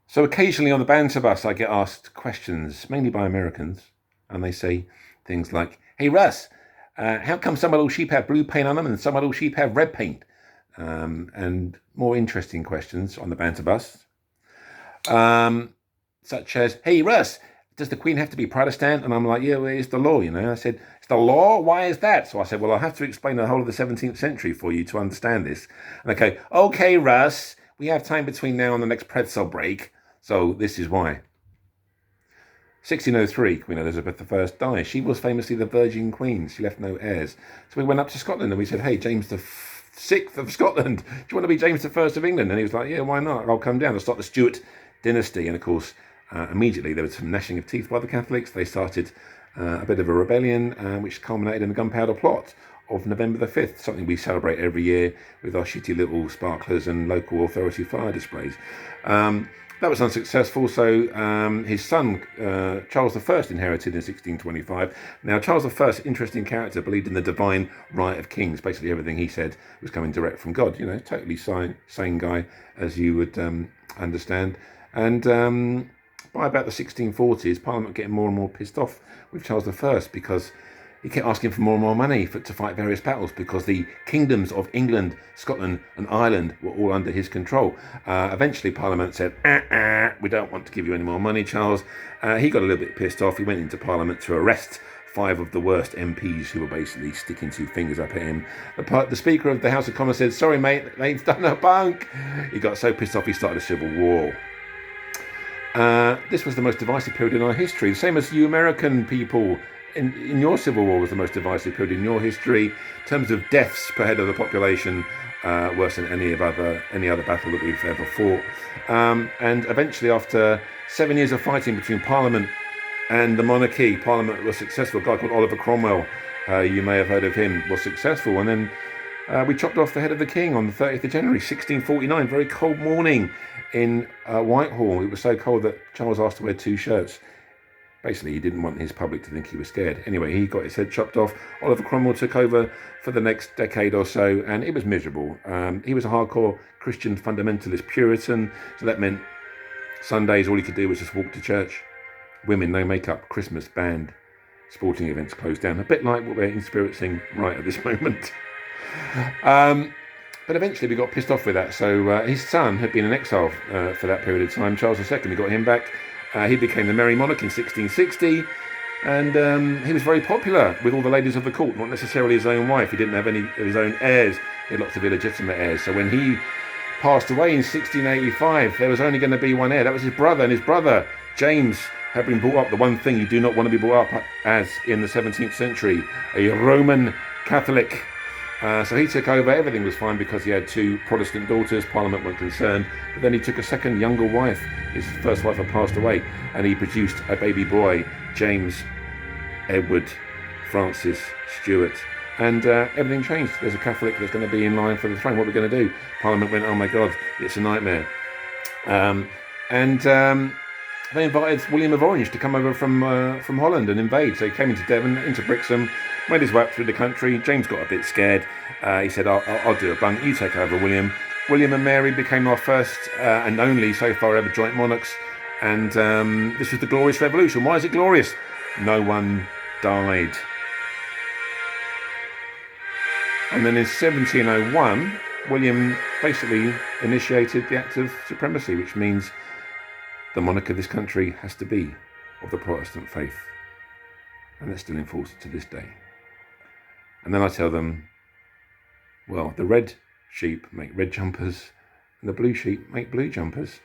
So occasionally on the Banterbus, I get asked questions, mainly by Americans, and they say things like, "Hey Russ, how come some little sheep have blue paint on them and some little sheep have red paint?" And more interesting questions on the Banterbus, um, such as, "Hey Russ, does the Queen have to be Protestant?" And I'm like, "Yeah, well, it's the law, you know." I said, "It's the law? Why is that?" So I said, "Well, I'll have to explain the whole of the 17th century for you to understand this." And they go, "Okay, Russ, we have time between now and the next pretzel break. So this is why." 1603, Queen Elizabeth I died. She was famously the Virgin Queen. She left no heirs. So we went up to Scotland and we said, "Hey, James the Sixth of Scotland, do you want to be James the First of England?" And he was like, "Yeah, why not? I'll come down. I'll start the Stuart dynasty." And of course, immediately there was some gnashing of teeth by the Catholics. They started a bit of a rebellion, which culminated in the Gunpowder Plot of November the 5th, something we celebrate every year with our shitty little sparklers and local authority fire displays. That was unsuccessful, so his son, Charles I, inherited in 1625. Now, Charles I, interesting character, believed in the divine right of kings. Basically, everything he said was coming direct from God. You know, totally sane guy, as you would understand. And by about the 1640s, Parliament getting more and more pissed off with Charles I because he kept asking for more and more money to fight various battles because the kingdoms of England, Scotland and Ireland were all under his control. Eventually Parliament said, "We don't want to give you any more money, Charles." He got a little bit pissed off. He went into Parliament to arrest 5 of the worst MPs who were basically sticking 2 fingers up at him. The Speaker of the House of Commons said, "Sorry mate, they've done a bunk." He got so pissed off he started a civil war. This was the most divisive period in our history. The same as you American people in your Civil War was the most divisive period in your history. In terms of deaths per head of the population, worse than any other battle that we've ever fought. And eventually, after 7 years of fighting between Parliament and the monarchy, Parliament was successful. A guy called Oliver Cromwell, you may have heard of him, was successful. And then we chopped off the head of the king on the 30th of January, 1649. Very cold morning in Whitehall. It was so cold that Charles asked to wear 2 shirts. Basically, he didn't want his public to think he was scared. Anyway, he got his head chopped off. Oliver Cromwell took over for the next decade or so, and it was miserable. He was a hardcore Christian fundamentalist Puritan, so that meant Sundays all he could do was just walk to church. Women, no makeup, Christmas banned, sporting events closed down. A bit like what we're experiencing right at this moment. But eventually we got pissed off with that. So his son had been in exile for that period of time, Charles II. We got him back. He became the Merry Monarch in 1660, and he was very popular with all the ladies of the court, not necessarily his own wife. He didn't have any of his own heirs. He had lots of illegitimate heirs. So when he passed away in 1685, there was only going to be one heir. That was his brother, and his brother, James, had been brought up, the one thing you do not want to be brought up as in the 17th century, a Roman Catholic. So he took over. Everything was fine because he had 2 Protestant daughters. Parliament weren't concerned. But then he took a second, younger wife. His first wife had passed away. And he produced a baby boy, James Edward Francis Stuart. And everything changed. There's a Catholic that's going to be in line for the throne. What are we going to do? Parliament went, "Oh my God, it's a nightmare." They invited William of Orange to come over from Holland and invade. So he came into Devon, into Brixham, made his way up through the country. James got a bit scared. He said, I'll do a bunk. You take over, William." William and Mary became our first and only, so far, ever joint monarchs. And this was the Glorious Revolution. Why is it glorious? No one died. And then in 1701, William basically initiated the Act of Supremacy, which means the monarch of this country has to be of the Protestant faith. And that's still in force to this day. And then I tell them, well, the red sheep make red jumpers and the blue sheep make blue jumpers.